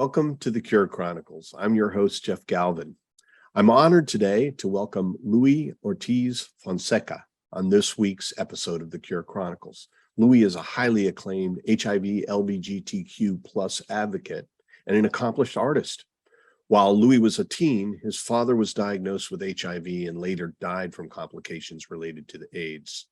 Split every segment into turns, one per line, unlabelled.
Welcome to the Cure Chronicles. I'm your host, Jeff Galvin. I'm honored today to welcome Louie Ortiz-Fonseca on this week's episode of the Cure Chronicles. Louie is a highly acclaimed HIV LGBTQ plus advocate and an accomplished artist. While Louie was a teen, his father was diagnosed with HIV and later died from complications related to the AIDS.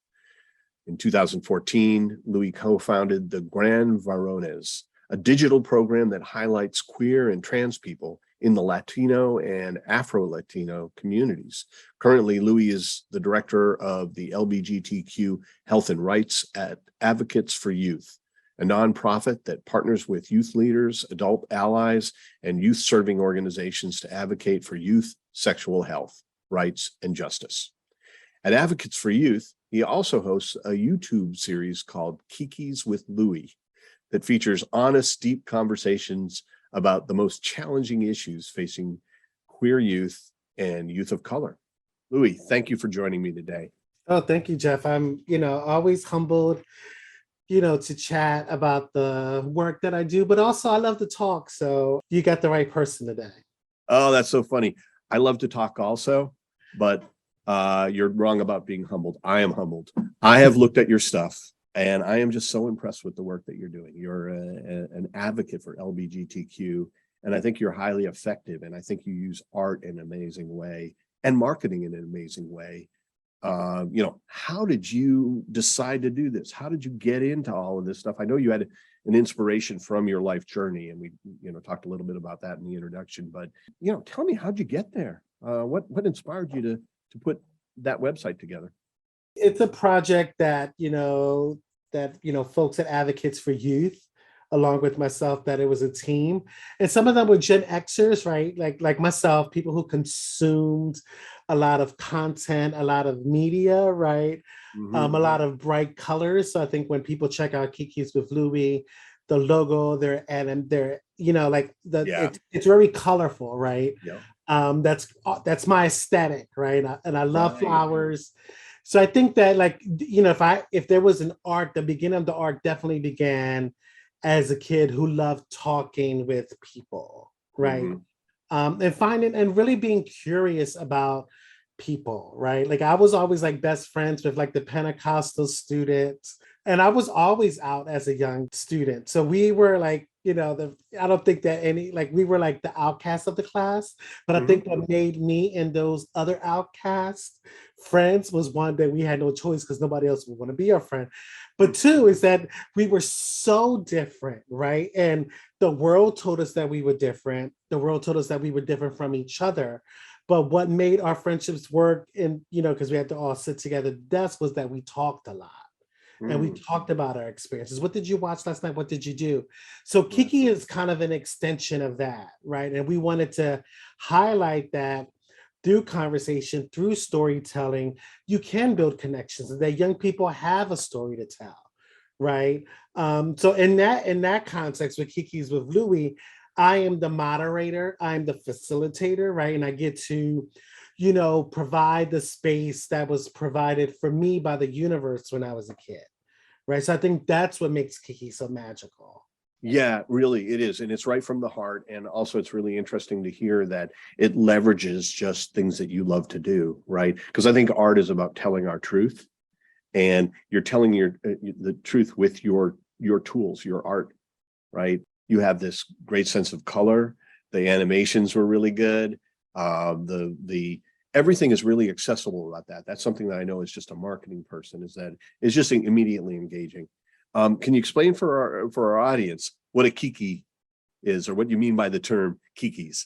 In 2014, Louie co-founded the Gran Varones, a digital program that highlights queer and trans people in the Latino and Afro-Latino communities. Currently, Louie is the director of the LGBTQ Health and Rights at Advocates for Youth, a nonprofit that partners with youth leaders, adult allies, and youth-serving organizations to advocate for youth sexual health, rights, and justice. At Advocates for Youth, he also hosts a YouTube series called Kikis with Louie that features honest, deep conversations about the most challenging issues facing queer youth and youth of color. Louie, thank you for joining me today.
Oh, thank you, Jeff. I'm, always humbled, to chat about the work that I do, but also I love to talk. So you got the right person today.
Oh, that's so funny. I love to talk also, but you're wrong about being humbled. I am humbled. I have looked at your stuff and I am just so impressed with the work that you're doing. You're an advocate for LGBTQ, and I think you're highly effective. And I think you use art in an amazing way and marketing in an amazing way. How did you decide to do this? How did you get into all of this stuff? I know you had an inspiration from your life journey, and we, talked a little bit about that in the introduction. But tell me, how'd you get there? What inspired you to put that website together?
It's a project that folks at Advocates for Youth, along with myself, that it was a team. And some of them were Gen Xers, right? Like myself, people who consumed a lot of content, a lot of media, right?
Mm-hmm.
A lot of bright colors. So I think when people check out Kikis with Louie, the logo, it's very colorful, right?
Yeah.
That's my aesthetic, right? And I love flowers. So I think that, if there was an arc, the beginning of the arc definitely began as a kid who loved talking with people, right? Mm-hmm. And finding and really being curious about people, right? Like I was always best friends with the Pentecostal students, and I was always out as a young student. So we were I don't think that we were the outcasts of the class, but I think what made me and those other outcasts friends was, one, that we had no choice because nobody else would want to be our friend. But two is that we were so different, right? And the world told us that we were different. The world told us that we were different from each other. But what made our friendships work, and because we had to all sit together at the desk, was that we talked a lot. And we talked about our experiences. What did you watch last night? What did you do? So Kiki is kind of an extension of that, right? And we wanted to highlight that through conversation, through storytelling, you can build connections, and that young people have a story to tell, right? So in that context, with Kikis with Louie, I am the moderator, I'm the facilitator, right? And I get to provide the space that was provided for me by the universe when I was a kid, right? So I think that's what makes Kiki so magical.
Yeah, really, it is. And it's right from the heart. And also, it's really interesting to hear that it leverages just things that you love to do, right? Because I think art is about telling our truth, and you're telling the truth with your tools, your art, right? You have this great sense of color. The animations were really good. The everything is really accessible about that. That's something that I know as just a marketing person, is that it's just immediately engaging. Can you explain for our audience what a Kiki is, or what you mean by the term Kikis?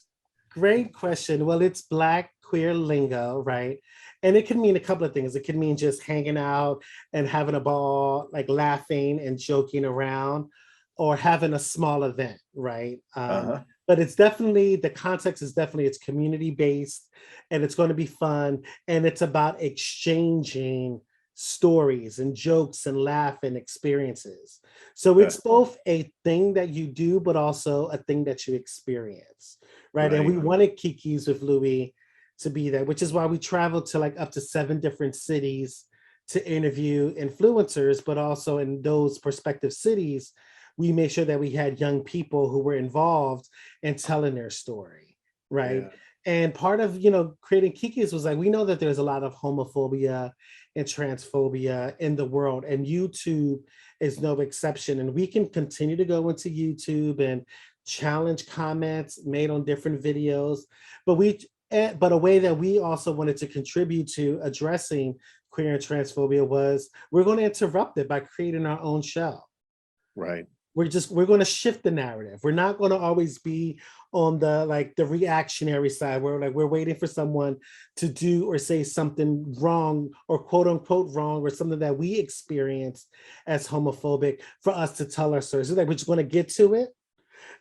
Great question. Well, it's Black queer lingo, right? And it can mean a couple of things. It can mean just hanging out and having a ball, laughing and joking around, or having a small event, right? But it's definitely, the context is definitely, it's community based, and it's going to be fun, and it's about exchanging stories and jokes and laugh and experiences. So it's both a thing that you do, but also a thing that you experience, right? And we wanted Kikis with Louie to be there, which is why we traveled to up to 7 different cities to interview influencers, but also in those prospective cities, we made sure that we had young people who were involved in telling their story, right?
Yeah.
And part of, creating Kiki's was like, we know that there's a lot of homophobia and transphobia in the world, and YouTube is no exception. And we can continue to go into YouTube and challenge comments made on different videos, but a way that we also wanted to contribute to addressing queer and transphobia was we're going to interrupt it by creating our own show.
Right.
We're going to shift the narrative. We're not going to always be on the reactionary side where we're waiting for someone to do or say something wrong or quote unquote wrong or something that we experienced as homophobic for us to tell our stories. So we're just going to get to it,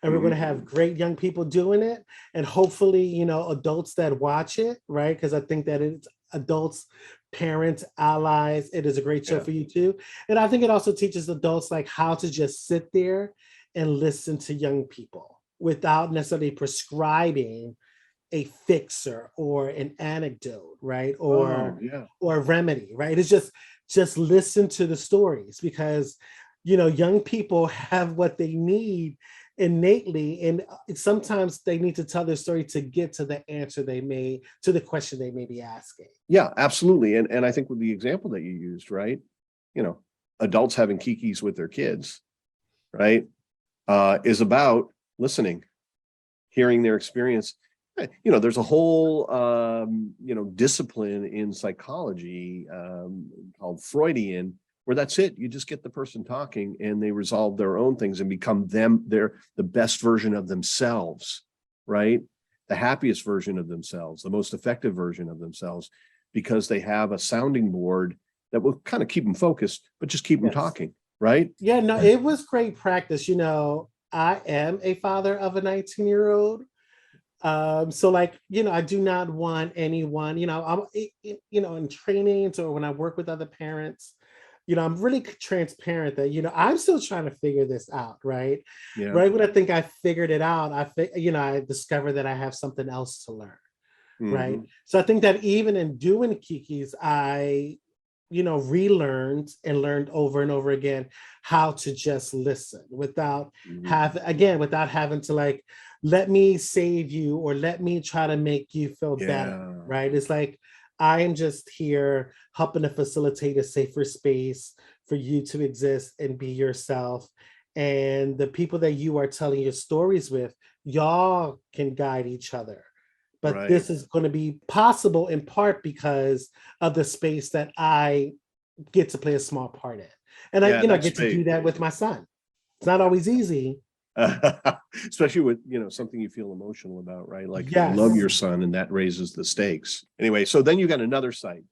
and we're going to have great young people doing it, and hopefully, adults that watch it, right? Because I think that it's adults, parents, allies. It is a great show for you too. And I think it also teaches adults like how to just sit there and listen to young people without necessarily prescribing a fixer or an anecdote, right? Or a remedy, right? It's just listen to the stories, because young people have what they need innately, and sometimes they need to tell their story to get to the answer to the question they may be asking.
Yeah, absolutely. And I think with the example that you used, right? Adults having Kiki's with their kids, right? Is about listening, hearing their experience. There's a whole, discipline in psychology called Freudian, where that's it. You just get the person talking and they resolve their own things and become they're the best version of themselves, right? The happiest version of themselves, the most effective version of themselves, because they have a sounding board that will kind of keep them focused, but just keep them talking, right?
Yeah, no, it was great practice. I am a father of a 19-year-old. So I do not want anyone, I'm, in trainings or when I work with other parents, I'm really transparent that, I'm still trying to figure this out, right?
Yeah.
Right when I think I figured it out, I discovered that I have something else to learn, right? So I think that even in doing Kiki's, I, relearned and learned over and over again how to just listen without having to let me save you or let me try to make you feel better, right? It's like, I am just here helping to facilitate a safer space for you to exist and be yourself. And the people that you are telling your stories with, y'all can guide each other. But this is going to be possible in part because of the space that I get to play a small part in. And I get to do that with my son. It's not always easy.
Especially with something you feel emotional about, right? Like you love your son, and that raises the stakes. Anyway, so then you got another site.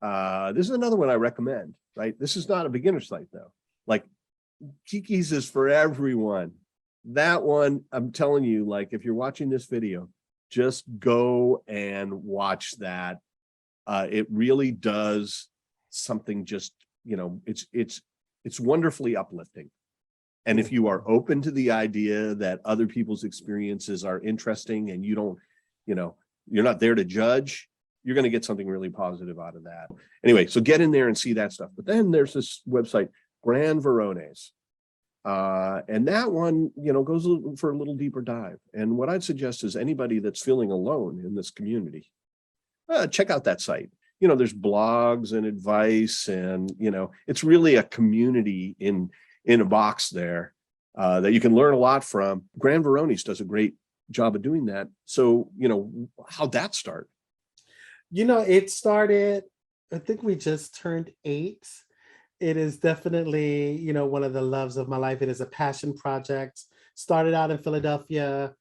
This is another one I recommend, right? This is not a beginner site though. Like Kiki's is for everyone. That one, I'm telling you, like if you're watching this video, just go and watch that. It really does something just, it's wonderfully uplifting. And if you are open to the idea that other people's experiences are interesting and you don't, you're not there to judge, you're going to get something really positive out of that. Anyway, so get in there and see that stuff. But then there's this website, Gran Verones. And that one, goes for a little deeper dive. And what I'd suggest is anybody that's feeling alone in this community, check out that site. There's blogs and advice, and, it's really a community in a box there that you can learn a lot from. Gran Verones does a great job of doing that. So, how'd that start?
It started, I think we just turned 8. It is definitely, one of the loves of my life. It is a passion project. Started out in Philadelphia,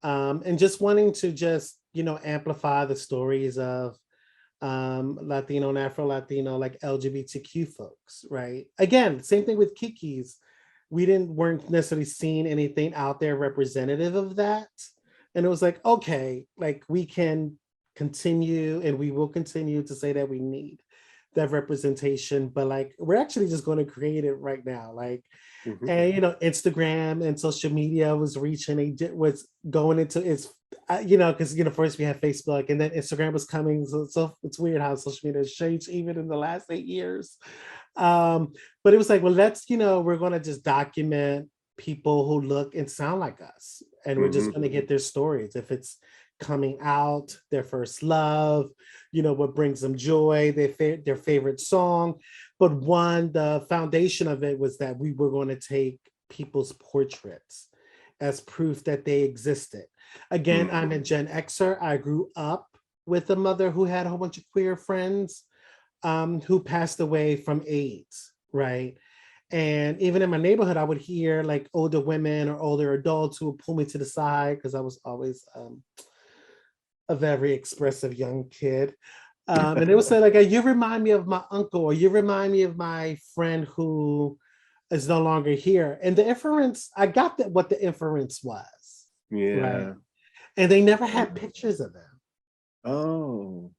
and just wanting to just, amplify the stories of Latino and Afro-Latino, like LGBTQ folks, right? Again, same thing with Kiki's. We weren't necessarily seeing anything out there representative of that. And it was like, okay, like we can continue and we will continue to say that we need that representation, but like we're actually just going to create it right now. Like, and Instagram and social media was was going into its, because first we had Facebook and then Instagram was coming. So it's weird how social media has changed even in the last 8 years. But it was like, well, let's, we're going to just document people who look and sound like us, and we're just
Mhm.
going to get their stories. If it's coming out, their first love, what brings them joy, their favorite song. But the foundation of it was that we were going to take people's portraits as proof that they existed. Again, I'm
Mhm.
a Gen Xer. I grew up with a mother who had a whole bunch of queer friends who passed away from AIDS, right? And even in my neighborhood, I would hear like older women or older adults who would pull me to the side because I was always a very expressive young kid. And they would say, like, you remind me of my uncle, or you remind me of my friend who is no longer here. And the inference, I got that what the inference was, right?
Yeah.
And they never had pictures of them,
Oh.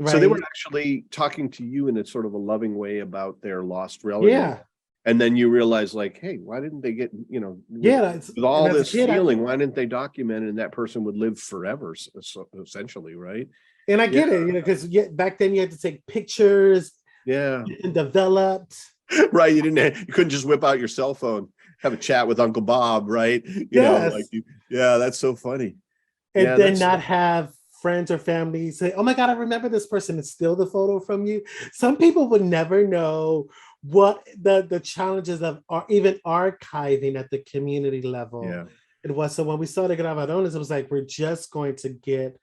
So they were
right?
actually talking to you in a sort of a loving way about their lost relative.
Yeah,
And then you realize like, hey, why didn't they get,
yeah.
with
And
all
as a
this
kid,
feeling, why didn't they document it and that person would live forever, essentially, right?
I
Yeah.
get it, because back then you had to take pictures
Yeah.
and developed.
Right. You couldn't just whip out your cell phone, have a chat with Uncle Bob, right?
Yes.
Yeah, that's so funny.
And
Yeah,
then
that's
not have friends or family say, "Oh my God, I remember this person," and steal the photo from you. Some people would never know what the challenges of even archiving at the community level
yeah.
it was. So when we started Grabadones, it was like we're just going to get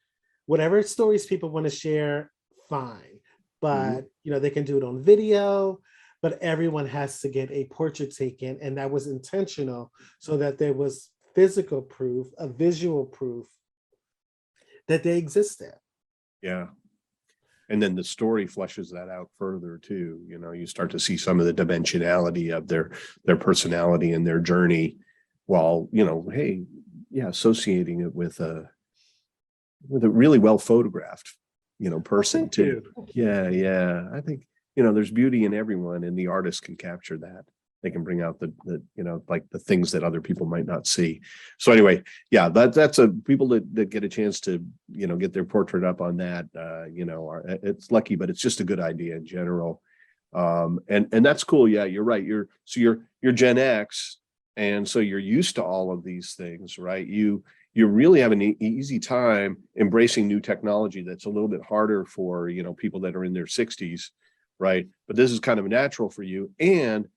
whatever stories people want to share, fine.
Mhm.
But they can do it on video, but everyone has to get a portrait taken. And that was intentional so that there was physical proof, a visual proof that they existed.
Yeah. And then the story fleshes that out further too. You start to see some of the dimensionality of their personality and their journey, while hey, yeah, associating it with a really well photographed
Oh,
person
thank
too.
you. Thank you.
Yeah, I think there's beauty in everyone, and the artist can capture that. They can bring out the like the things that other people might not see. So anyway, yeah, that's a people that get a chance to get their portrait up on that, it's lucky, but it's just a good idea in general. And that's cool. Yeah, you're right. You're Gen X, and so you're used to all of these things, right? You really have an easy time embracing new technology that's a little bit harder for people that are in their 60s, right? But this is kind of natural for you. And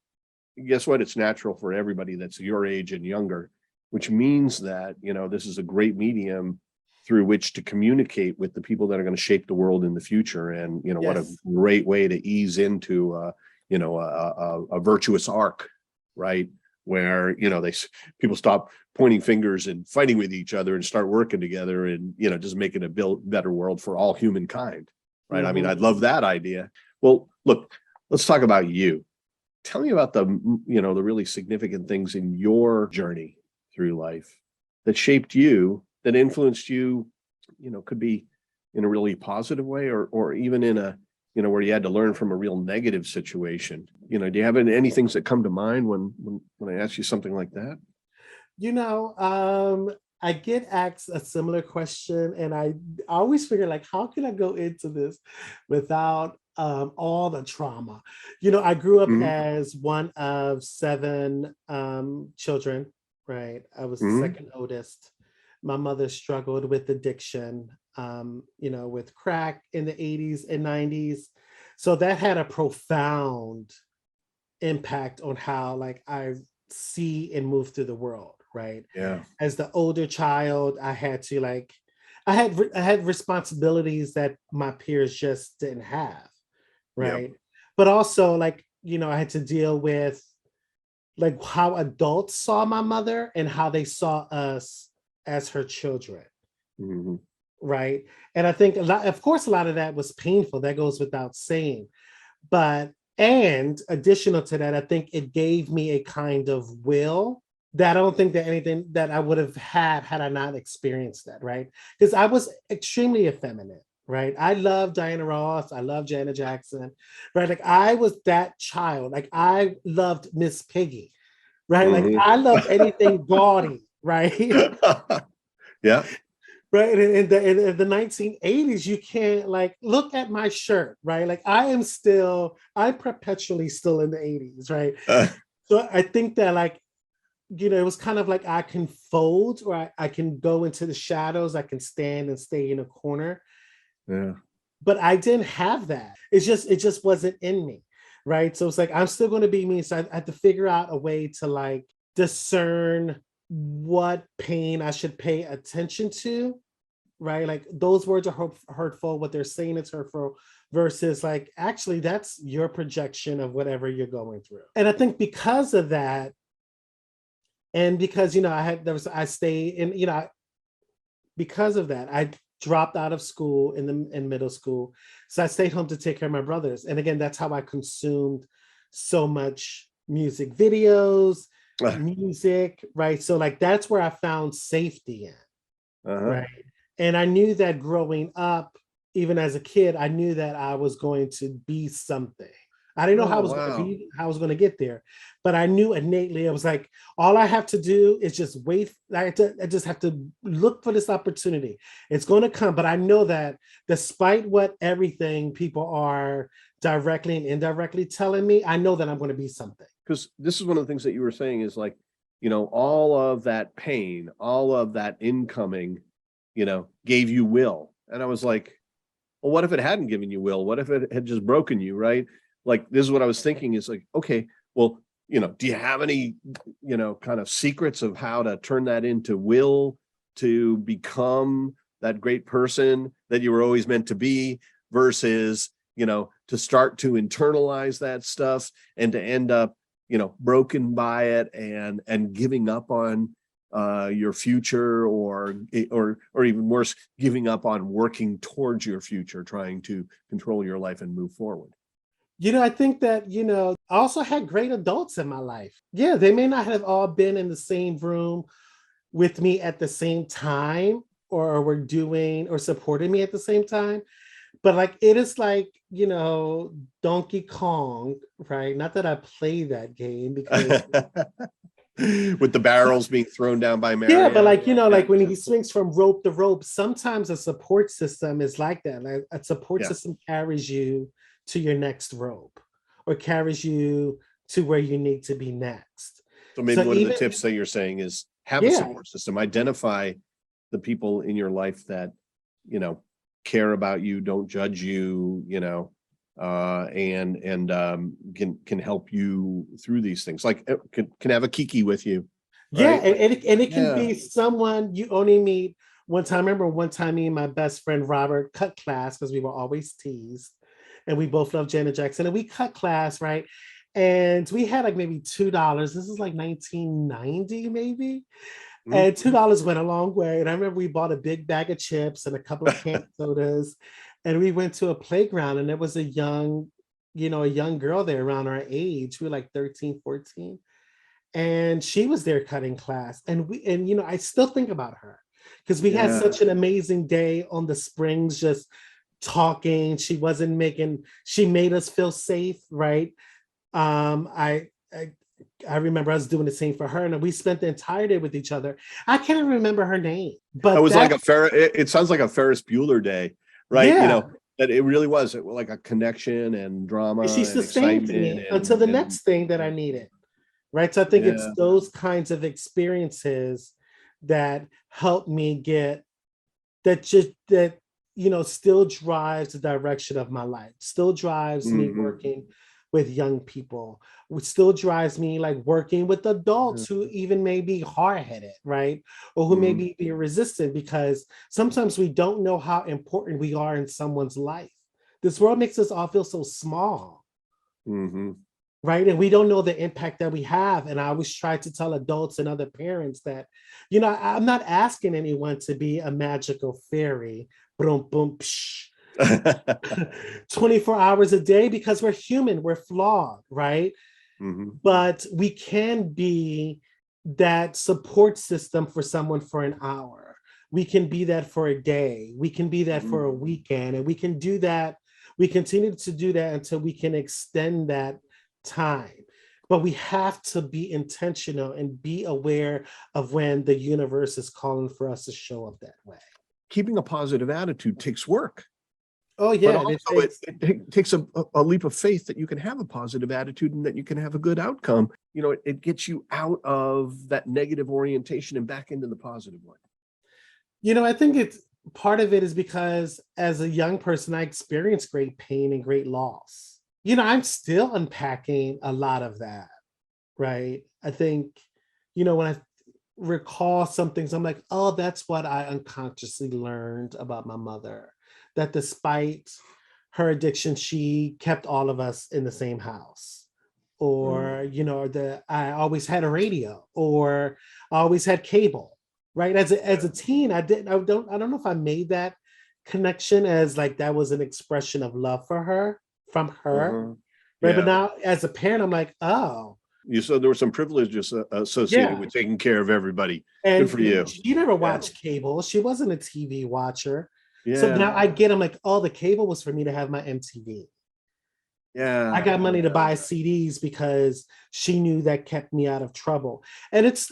guess what? It's natural for everybody that's your age and younger, which means that this is a great medium through which to communicate with the people that are going to shape the world in the future. And what a
Yes.
great way to ease into a virtuous arc, right? Where people stop pointing fingers and fighting with each other and start working together, and just making a better world for all humankind, right? I mean,
Mhm.
I'd love that idea. Well, look, let's talk about you. Tell me about the really significant things in your journey through life that shaped you, that influenced you, could be in a really positive way, or even in a, where you had to learn from a real negative situation. Do you have any things that come to mind when I ask you something like that?
You know, I get asked a similar question, and I always figure like, how can I go into this without all the trauma? I grew up
Hmm.
as one of seven children, right? I was the
Hmm.
second oldest. My mother struggled with addiction, with crack in the 80s and 90s. So that had a profound impact on how like I see and move through the world, right?
Yeah.
As the older child, I had to like I had responsibilities that my peers just didn't have,
Yep.
right? But also like, I had to deal with like how adults saw my mother and how they saw us as her children,
Hmm.
right? And I think of course, a lot of that was painful. That goes without saying. But and additional to that, I think it gave me a kind of will that I don't think that anything that I would have had I not experienced that, right? Because I was extremely effeminate, right? I love Diana Ross, I love Janet Jackson, right? Like I was that child, like I loved Miss Piggy, right? Like
Hmm.
I loved anything gaudy, right?
Yeah.
Right. In the 1980s, you can't like look at my shirt, right? Like I'm perpetually still in the 80s, right?
Uh,
So I think that like it was kind of like I can fold, or I can go into the shadows, I can stand and stay in a corner.
Yeah.
But I didn't have that. It just wasn't in me. Right. So it's like I'm still going to be me. So I had to figure out a way to like discern what pain I should pay attention to. Right. Like those words are hurtful. What they're saying is hurtful versus like, actually, that's your projection of whatever you're going through. And I think because of that, and because, I stayed in, because of that, I dropped out of school in middle school. So I stayed home to take care of my brothers. And again, that's how I consumed so much music videos, music, right? So like that's where I found safety in, right? And I knew that growing up, even as a kid, I knew that I was going to be something. I didn't know how I was going to be, how I was going to get there, but I knew innately. It was like, all I have to do is just wait. I just have to look for this opportunity. It's going to come. But I know that despite what everything people are directly and indirectly telling me, I know that I'm going to be something.
Because this is one of the things that you were saying is like, all of that pain, all of that incoming, gave you will. And I was like, well, what if it hadn't given you will? What if it had just broken you, right? Like, this is what I was thinking is like, okay, well, do you have any, kind of secrets of how to turn that into will to become that great person that you were always meant to be versus, to start to internalize that stuff and to end up, broken by it and giving up on your future or even worse, giving up on working towards your future, trying to control your life and move forward.
I think that, I also had great adults in my life. Yeah, they may not have all been in the same room with me at the same time or were doing or supporting me at the same time. But like, it is like, Donkey Kong, right? Not that I play that game because
with the barrels being thrown down by Mario.
Yeah, but like, like when he swings from rope to rope, sometimes a support system is like that. Like a support system carries you to your next rope or carries you to where you need to be next.
So maybe one of the tips that you're saying is have a support system. Identify the people in your life that, care about you, don't judge you, and can help you through these things. Like can have a kiki with you.
Right? Yeah, and it can be someone you only meet one time. I remember one time me and my best friend Robert cut class because we were always teased. And we both love Janet Jackson. And we cut class, right? And we had like maybe $2. This is like 1990, maybe. Mm-hmm. And $2 went a long way. And I remember we bought a big bag of chips and a couple of canned sodas. And we went to a playground and there was a young girl there around our age. We were like 13, 14. And she was there cutting class. And I still think about her because we had such an amazing day on the Springs, just talking. She made us feel safe, right? I remember us doing the same for her, and we spent the entire day with each other. I can't even remember her name, but
it was like it sounds like a Ferris Bueller day, right?
Yeah.
That it really was like a connection and drama.
And she sustained me until the next thing that I needed, right? So I think it's those kinds of experiences that help me get that still drives the direction of my life, still drives me working with young people, which still drives me like working with adults who even may be hard-headed, right? Or who may be resistant, because sometimes we don't know how important we are in someone's life. This world makes us all feel so small, right? And we don't know the impact that we have. And I always try to tell adults and other parents that, I'm not asking anyone to be a magical fairy, boom, boom, psh, 24 hours a day, because we're human, we're flawed, right? But we can be that support system for someone for an hour. We can be that for a day. We can be that for a weekend. And we can do that. We continue to do that until we can extend that time. But we have to be intentional and be aware of when the universe is calling for us to show up that way.
Keeping a positive attitude takes work.
Oh
But
yeah, and it
also
takes
it takes a leap of faith that you can have a positive attitude and that you can have a good outcome. It gets you out of that negative orientation and back into the positive one.
I think it's part of it is because as a young person, I experienced great pain and great loss. I'm still unpacking a lot of that, right? I think, when I recall some things, I'm like, oh, that's what I unconsciously learned about my mother. That despite her addiction, she kept all of us in the same house.
Mm.
Or, the I always had a radio, or I always had cable, right? As a teen, I don't know if I made that connection as like that was an expression of love for her from her,
Uh-huh.
right? But
Yeah.
now as a parent, I'm like, oh,
You said there were some privileges associated
yeah.
with taking care of everybody. Good
And
for you.
she never
Yeah.
watched cable. She wasn't a TV watcher. So
Yeah.
now I get, I'm like, oh, the cable was for me to have my MTV. I
Yeah.
got money to buy CDs because she knew that kept me out of trouble. And it's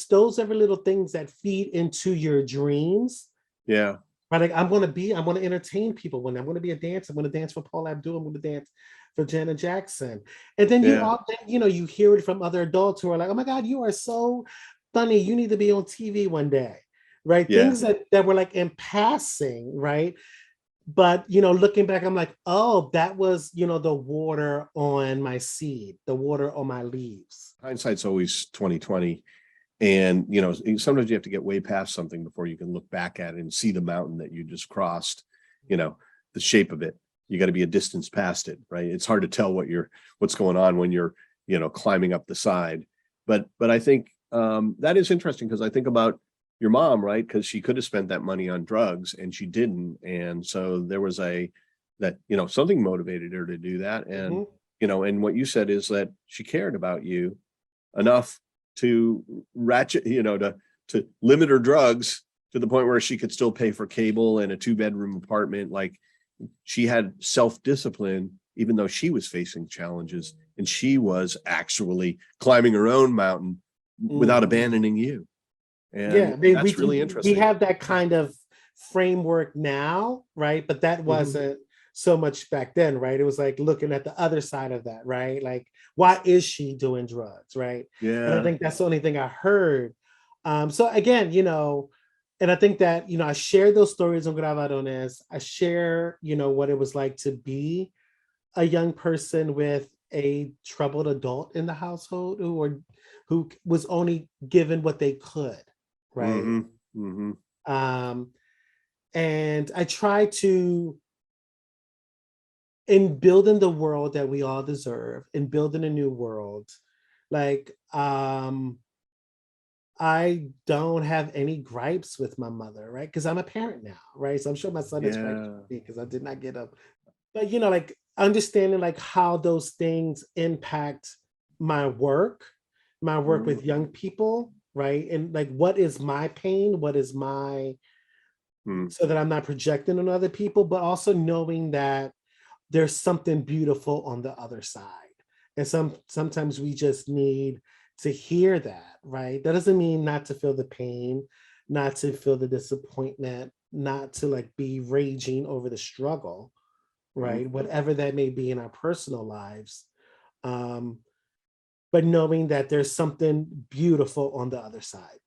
those every little things that feed into your dreams.
Yeah.
Right? Like I'm going to entertain people when I'm going to be a dancer. I'm going to dance for Paul Abdul. I'm going to dance for Janet Jackson. And then
Yeah.
you hear it from other adults who are like, oh my God, you are so funny. You need to be on TV one day. Right?
Yeah.
Things that were like in passing, right? But looking back, I'm like, oh, that was the water on my seed, the water on my leaves.
Hindsight's always 2020. And sometimes you have to get way past something before you can look back at it and see the mountain that you just crossed, the shape of it. You got to be a distance past it, right? It's hard to tell what's going on when you're, climbing up the side. But I think that is interesting because I think about your mom, right? Because she could have spent that money on drugs and she didn't. And so there was something motivated her to do that. And,
Mhm.
And what you said is that she cared about you enough to ratchet, to limit her drugs to the point where she could still pay for cable and a 2-bedroom apartment. Like she had self-discipline, even though she was facing challenges and she was actually climbing her own mountain without abandoning you.
Yeah,
And
I mean,
that's really
we
interesting.
have that kind of framework now, right? But that wasn't so much back then, right? It was like looking at the other side of that, right? Like, why is she doing drugs, right? And I
Yeah.
think that's the only thing I heard. So again, and I think that I share those stories on Gravadones. I share, what it was like to be a young person with a troubled adult in the household who was only given what they could, right?
Mm-hmm. Mm-hmm.
Um, and I try to, in building the world that we all deserve, in building a new world, like I don't have any gripes with my mother, right? Because I'm a parent now, right? So I'm sure my son has gripes
Yeah.
with me because I did not get up. But like understanding like how those things impact my work with young people, right? And like what is my pain? What is my
Mm-hmm.
so that I'm not projecting on other people, but also knowing that there's something beautiful on the other side. And sometimes we just need to hear that, right? That doesn't mean not to feel the pain, not to feel the disappointment, not to like be raging over the struggle, right? Whatever that may be in our personal lives. Um, but knowing that there's something beautiful on the other side,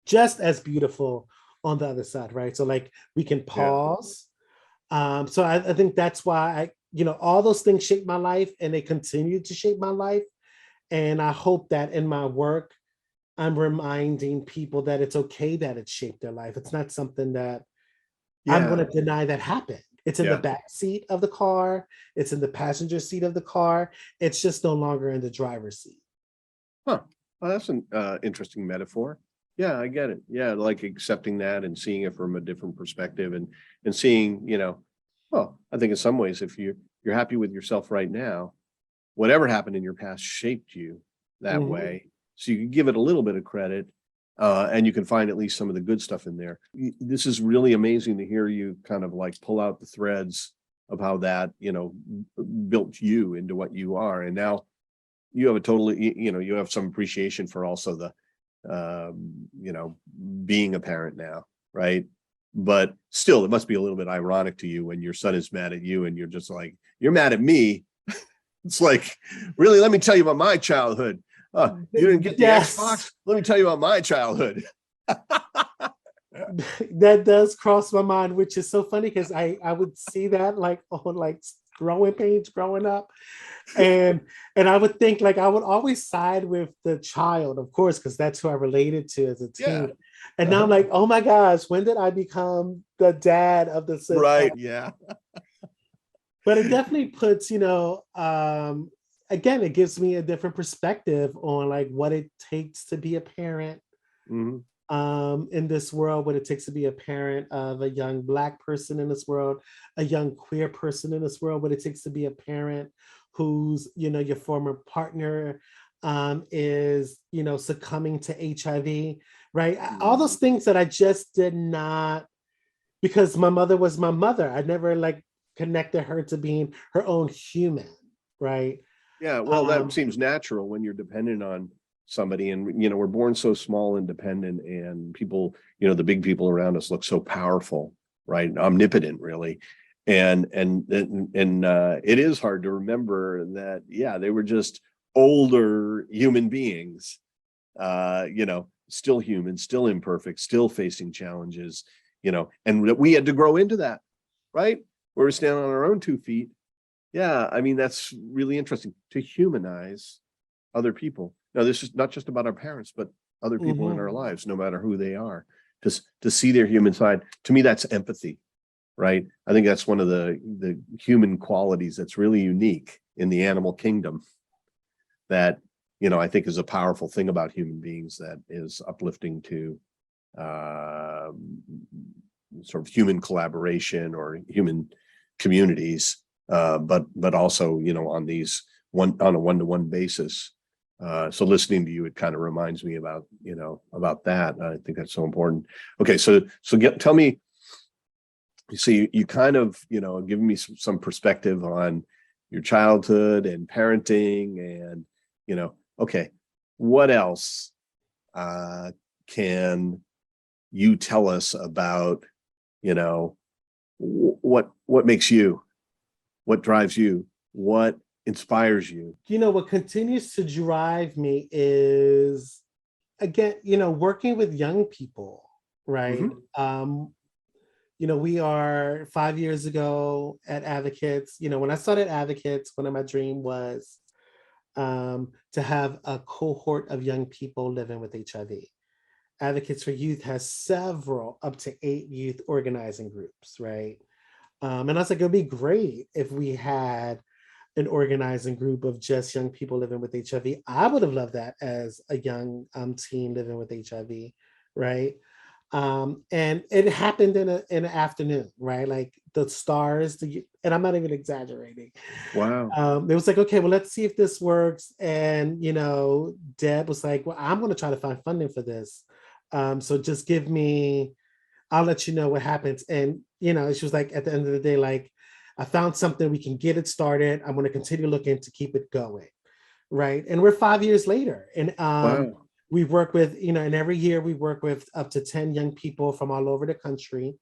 just as beautiful on the other side, right? So like we can
Yeah.
pause. So I think that's why all those things shaped my life and they continue to shape my life. And I hope that in my work, I'm reminding people that it's okay that it shaped their life. It's not something that I'm going
Yeah.
to deny that happened. It's in the
Yeah.
back seat of the car. It's in the passenger seat of the car. It's just no longer in the driver's seat.
Huh. Well, that's an interesting metaphor. Yeah, I get it. Yeah, like accepting that and seeing it from a different perspective and seeing, well, I think in some ways, if you're happy with yourself right now, whatever happened in your past shaped you that
Mhm.
way. So you can give it a little bit of credit, and you can find at least some of the good stuff in there. This is really amazing to hear you kind of like pull out the threads of how that, built you into what you are. And now you have a totally, you have some appreciation for also the, being a parent now, right? but still, it must be a little bit ironic to you when your son is mad at you and you're just like, you're mad at me. It's like, really, let me tell you about my childhood. You didn't get the Xbox? Let me tell you about my childhood.
That does cross my mind, which is so funny because I would see that like on like growing pains growing up. And I would think like I would always side with the child, of course, because that's who I related to as a teen.
Yeah.
And now I'm like, oh my gosh, when did I become the dad of the sister?
Right. Yeah.
But it definitely puts, again, it gives me a different perspective on like what it takes to be a parent in this world, what it takes to be a parent of a young Black person in this world, a young queer person in this world, what it takes to be a parent whose, your former partner is, succumbing to HIV, right? All those things that I just did not, because my mother was my mother. I never like connected her to being her own human, right?
Yeah, well, that seems natural when you're dependent on somebody, and we're born so small and dependent, and people, the big people around us look so powerful, right? Omnipotent, really, and it is hard to remember that, yeah, they were just older human beings, still human, still imperfect, still facing challenges, and that we had to grow into that, right? Where we're standing on our own 2 feet. Yeah, I mean, that's really interesting to humanize other people. Now, this is not just about our parents, but other people in our lives, no matter who they are, just to see their human side. To me, that's empathy, right? I think that's one of the human qualities that's really unique in the animal kingdom that, I think is a powerful thing about human beings that is uplifting to sort of human collaboration or human communities. But also, on these on a one-to-one basis. So listening to you, it kind of reminds me about that. I think that's so important. Okay, so tell me. So you kind of giving me some perspective on your childhood and parenting, and okay, what else can you tell us about what makes you? What drives you? What inspires you?
What continues to drive me is, again, working with young people, right? We are 5 years ago at Advocates. When I started Advocates, one of my dreams was to have a cohort of young people living with HIV. Advocates for Youth has several, up to 8 youth organizing groups, right? And I was like, it'd be great if we had an organizing group of just young people living with HIV. I would have loved that as a young teen living with HIV, right? And it happened in an afternoon, right? Like the stars, and I'm not even exaggerating.
Wow.
It was like, okay, well, let's see if this works. And, Deb was like, well, I'm going to try to find funding for this. So just give me, I'll let you know what happens. And, she was like, at the end of the day, like, I found something, we can get it started. I'm going to continue looking to keep it going. Right. And we're 5 years later. And
Wow.
we work with, and every year we work with up to 10 young people from all over the country.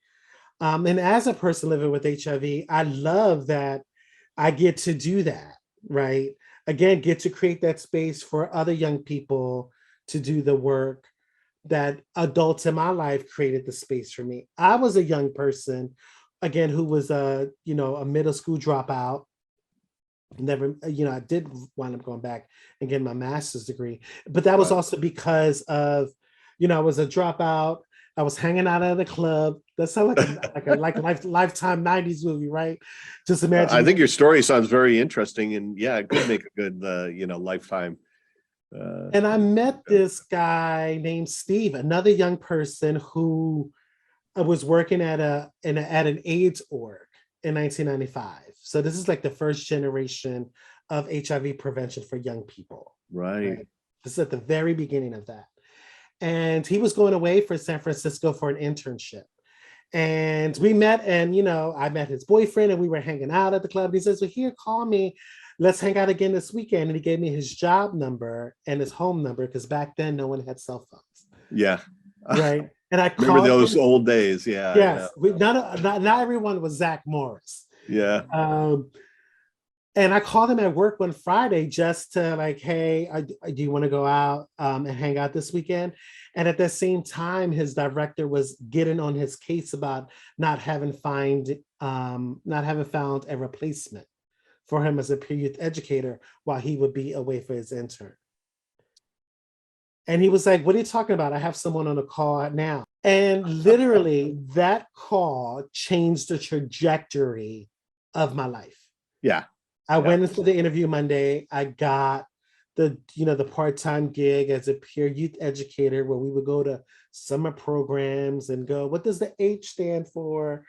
And as a person living with HIV, I love that I get to do that. Right. Again, get to create that space for other young people to do the work that adults in my life created the space for me. I was a young person, again, who was a middle school dropout. Never, I did wind up going back and getting my master's degree, but that was also because of, I was a dropout. I was hanging out at a club. That sounds like a lifetime 90s movie, right? Just imagine.
I think your story sounds very interesting, and yeah, it could make a good, lifetime.
And I met this guy named Steve, another young person who was working at an AIDS org in 1995. So this is like the first generation of HIV prevention for young people.
Right.
This is at the very beginning of that. And he was going away for San Francisco for an internship. And we met, and I met his boyfriend, and we were hanging out at the club. And he says, well, here, call me. Let's hang out again this weekend. And he gave me his job number and his home number, because back then no one had cell phones.
Yeah.
Right. And I
Remember
called
those
him.
old days? Yeah,
Yes, not everyone was Zach Morris.
yeah.
Um, and I called him at work one Friday just to like, hey, do you want to go out and hang out this weekend? And at the same time, his director was getting on his case about not having found a replacement for him as a peer youth educator while he would be away for his intern. And he was like, what are you talking about? I have someone on a call now. And literally that call changed the trajectory of my life.
Yeah.
I went into the interview Monday. I got the part-time gig as a peer youth educator where we would go to summer programs and go, what does the H stand for?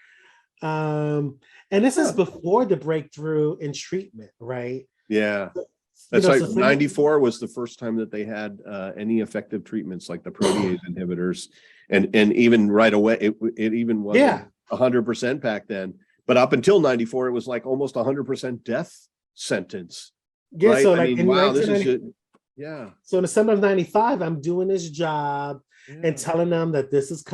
And this is before the breakthrough in treatment, right?
Yeah.
You
That's
know,
like
so
94 was the first time that they had any effective treatments like the protease inhibitors. And even right away, it even wasn't 100% back then. But up until 94, it was like almost 100% death sentence.
Yeah,
right?
so
I
like
mean,
in
wow, this
1990,
is yeah.
so in the summer of 95, I'm doing this job
Yeah.
and telling them that this is,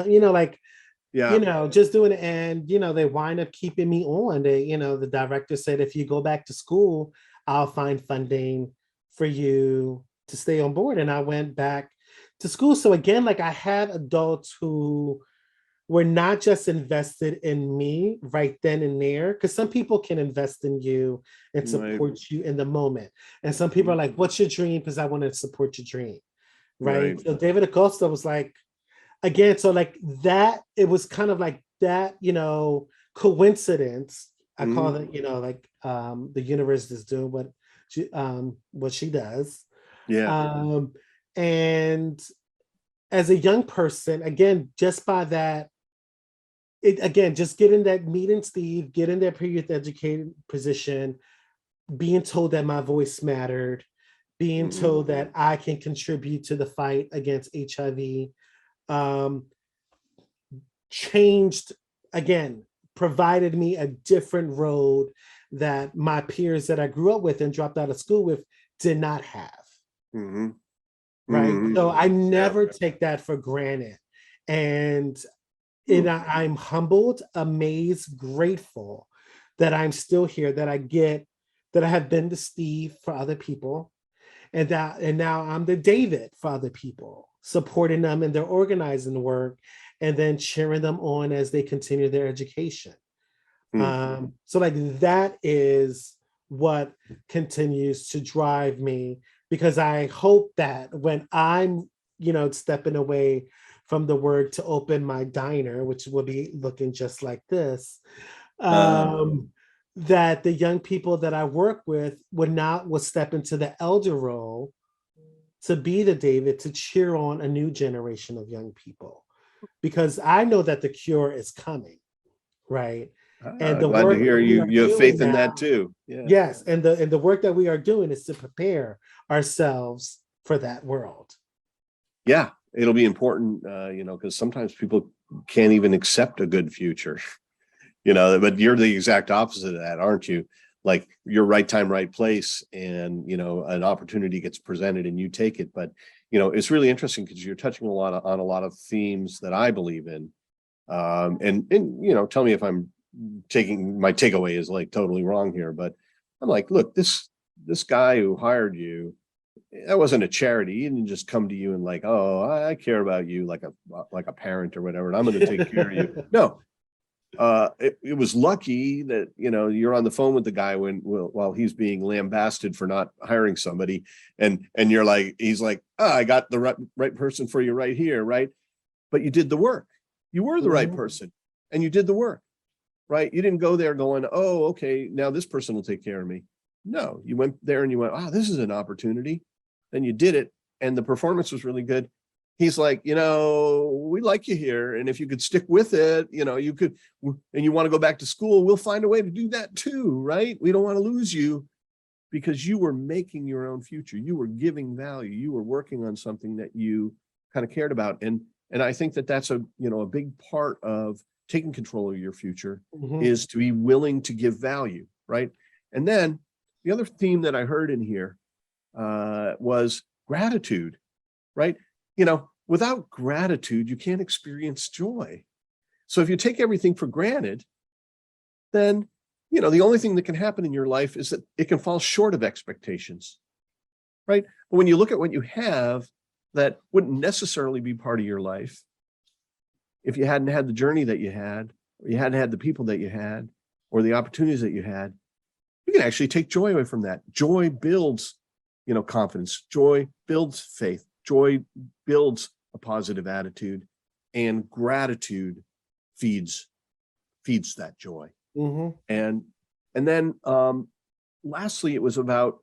Yeah.
just doing it. And, they wind up keeping me on. The director said, if you go back to school, I'll find funding for you to stay on board. And I went back to school. So again, like I had adults who were not just invested in me right then and there, because some people can invest in you and support you in the moment. And some people are like, what's your dream? Because I want to support your dream. Right. So David Acosta was like, again, so like that, it was kind of like that, coincidence. I call it, the universe is doing what she does.
Yeah.
And as a young person, again, just by that, just getting that meeting Steve, getting that peer-youth educated position, being told that my voice mattered, being told that I can contribute to the fight against HIV, changed, again, provided me a different road that my peers that I grew up with and dropped out of school with did not have. Right. So I never take that for granted. And I'm humbled, amazed, grateful that I'm still here, that I have been the Steve for other people. And now I'm the David for other people, supporting them in their organizing work and then cheering them on as they continue their education. So like that is what continues to drive me, because I hope that when I'm, stepping away from the work to open my diner, which will be looking just like this, that the young people that I work with will step into the elder role to be the David, to cheer on a new generation of young people, because I know that the cure is coming, right? And the
glad
work
to hear you have faith in that too. Yeah.
Yes, and the work that we are doing is to prepare ourselves for that world.
Yeah, it'll be important, because sometimes people can't even accept a good future, but you're the exact opposite of that, aren't you? Like you're right time, right place, and an opportunity gets presented and you take it. But it's really interesting because you're touching on a lot of themes that I believe in. And tell me if I'm taking my takeaway is like totally wrong here, but I'm like, look, this guy who hired you, that wasn't a charity. He didn't just come to you and like, oh, I care about you like a parent or whatever, and I'm going to take care of you. No. It was lucky that you're on the phone with the guy while he's being lambasted for not hiring somebody, and you're like, he's like, I got the right person for you right here, right? But you did the work. You were the right person, and you did the work, right? You didn't go there going, oh, okay, now this person will take care of me. No, you went there and you went, oh, this is an opportunity. Then you did it, and the performance was really good. He's like, we like you here. And if you could stick with it, you could, and you want to go back to school, we'll find a way to do that too, right? We don't want to lose you because you were making your own future. You were giving value. You were working on something that you kind of cared about. And I think that that's a big part of taking control of your future is to be willing to give value, right? And then the other theme that I heard in here was gratitude, right? without gratitude, you can't experience joy. So if you take everything for granted, then, the only thing that can happen in your life is that it can fall short of expectations, right? But when you look at what you have that wouldn't necessarily be part of your life, if you hadn't had the journey that you had, or you hadn't had the people that you had, or the opportunities that you had, you can actually take joy away from that. Joy builds, confidence. Joy builds faith. Joy builds a positive attitude, and gratitude feeds that joy.
Mm-hmm.
And then lastly, it was about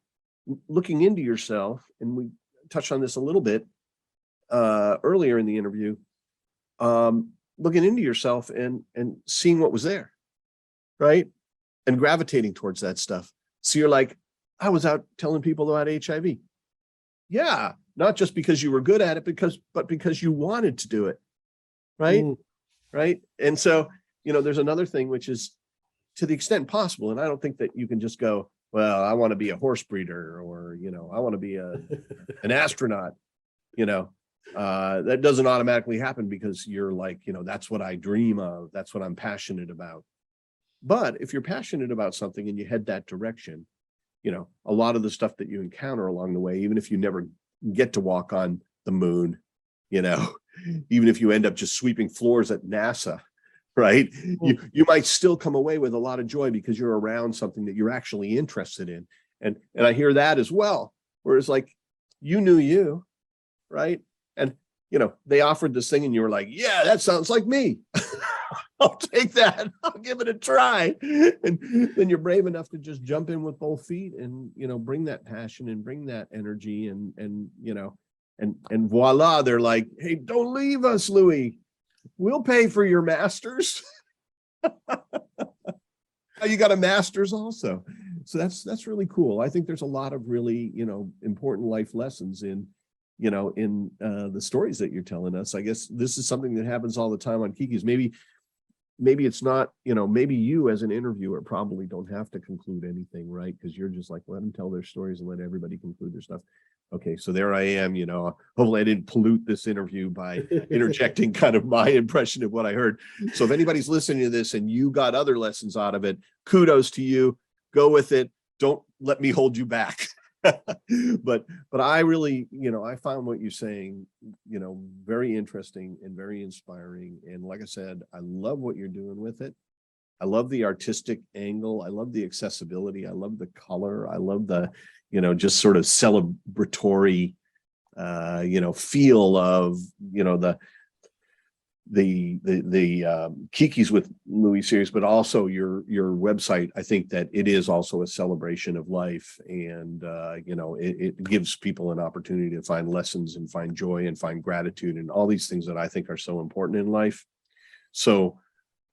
looking into yourself, and we touched on this a little bit earlier in the interview. Looking into yourself and seeing what was there, right? And gravitating towards that stuff. So you're like, I was out telling people about HIV. Yeah, not just because you were good at it, but because you wanted to do it, right? Right. And so, there's another thing, which is, to the extent possible, and I don't think that you can just go, well, I want to be a horse breeder, or, I want to be an astronaut, that doesn't automatically happen because you're like, that's what I dream of. That's what I'm passionate about. But if you're passionate about something and you head that direction, a lot of the stuff that you encounter along the way, even if you never get to walk on the moon, even if you end up just sweeping floors at NASA, right? You might still come away with a lot of joy because you're around something that you're actually interested in. And I hear that as well, where it's like, you knew you, right? And, they offered this thing and you were like, yeah, that sounds like me. I'll take that. I'll give it a try. And then you're brave enough to just jump in with both feet and, bring that passion and bring that energy and voila, they're like, hey, don't leave us, Louie. We'll pay for your master's. You got a master's also. So that's really cool. I think there's a lot of really, important life lessons in the stories that you're telling us. I guess this is something that happens all the time on Kiki's. Maybe it's not, maybe you as an interviewer probably don't have to conclude anything, right? Because you're just like, let them tell their stories and let everybody conclude their stuff. Okay, so there I am, hopefully I didn't pollute this interview by interjecting kind of my impression of what I heard. So if anybody's listening to this and you got other lessons out of it, kudos to you. Go with it. Don't let me hold you back. But I really, I found what you're saying, very interesting and very inspiring. And like I said, I love what you're doing with it. I love the artistic angle. I love the accessibility. I love the color. I love the, just sort of celebratory, feel of, the Kiki's with Louie series, but also your website. I think that it is also a celebration of life, and it gives people an opportunity to find lessons and find joy and find gratitude and all these things that I think are so important in life. So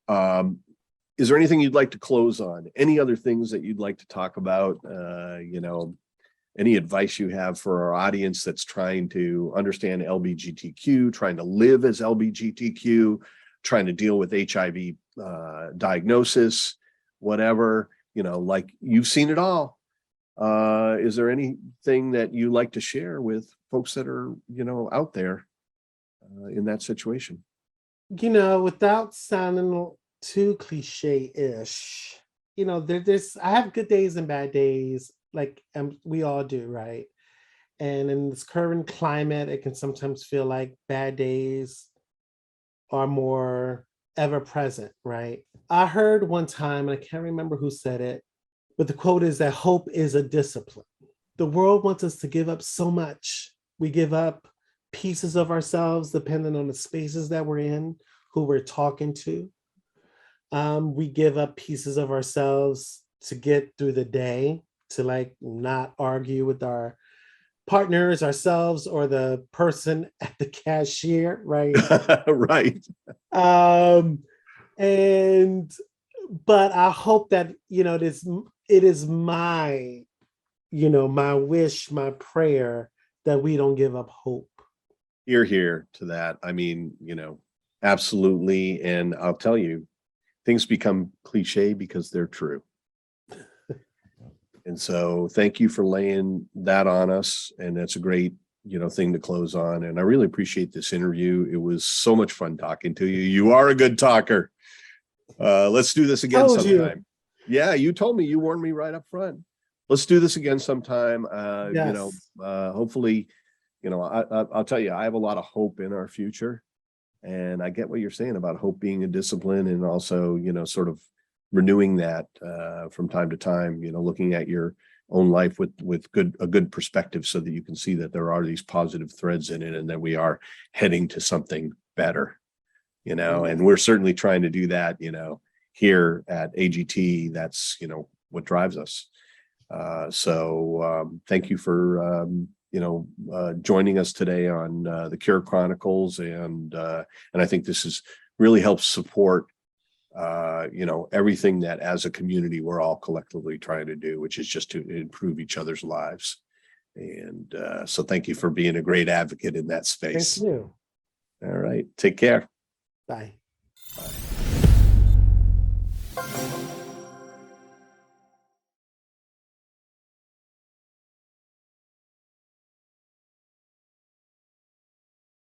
is there anything you'd like to close on? Any other things that you'd like to talk about? Any advice you have for our audience that's trying to understand LGBTQ, trying to live as LGBTQ, trying to deal with HIV diagnosis, whatever, like you've seen it all. Is there anything that you like to share with folks that are, out there in that situation?
Without sounding too cliche-ish, I have good days and bad days. Like we all do, right? And in this current climate, it can sometimes feel like bad days are more ever present, right? I heard one time, and I can't remember who said it, but the quote is that hope is a discipline. The world wants us to give up so much. We give up pieces of ourselves depending on the spaces that we're in, who we're talking to. We give up pieces of ourselves to get through the day, to not argue with our partners, ourselves, or the person at the cashier, right?
Right.
But I hope that, it is my, my wish, my prayer that we don't give up hope.
You're here to that. I mean, absolutely. And I'll tell you, things become cliche because they're true. And so thank you for laying that on us. And that's a great, thing to close on. And I really appreciate this interview. It was so much fun talking to you. You are a good talker. Let's do this again sometime. Yeah, you told me, you warned me right up front. Let's do this again sometime. Hopefully, I'll tell you, I have a lot of hope in our future. And I get what you're saying about hope being a discipline, and also, sort of renewing that from time to time, looking at your own life with a good perspective, so that you can see that there are these positive threads in it, and that we are heading to something better, and we're certainly trying to do that, here at AGT. That's, what drives us. So thank you for, joining us today on the Cure Chronicles. And I think this really helps support, everything that as a community, we're all collectively trying to do, which is just to improve each other's lives. And so thank you for being a great advocate in that space.
Thank you.
All right. Take care.
Bye.
Bye.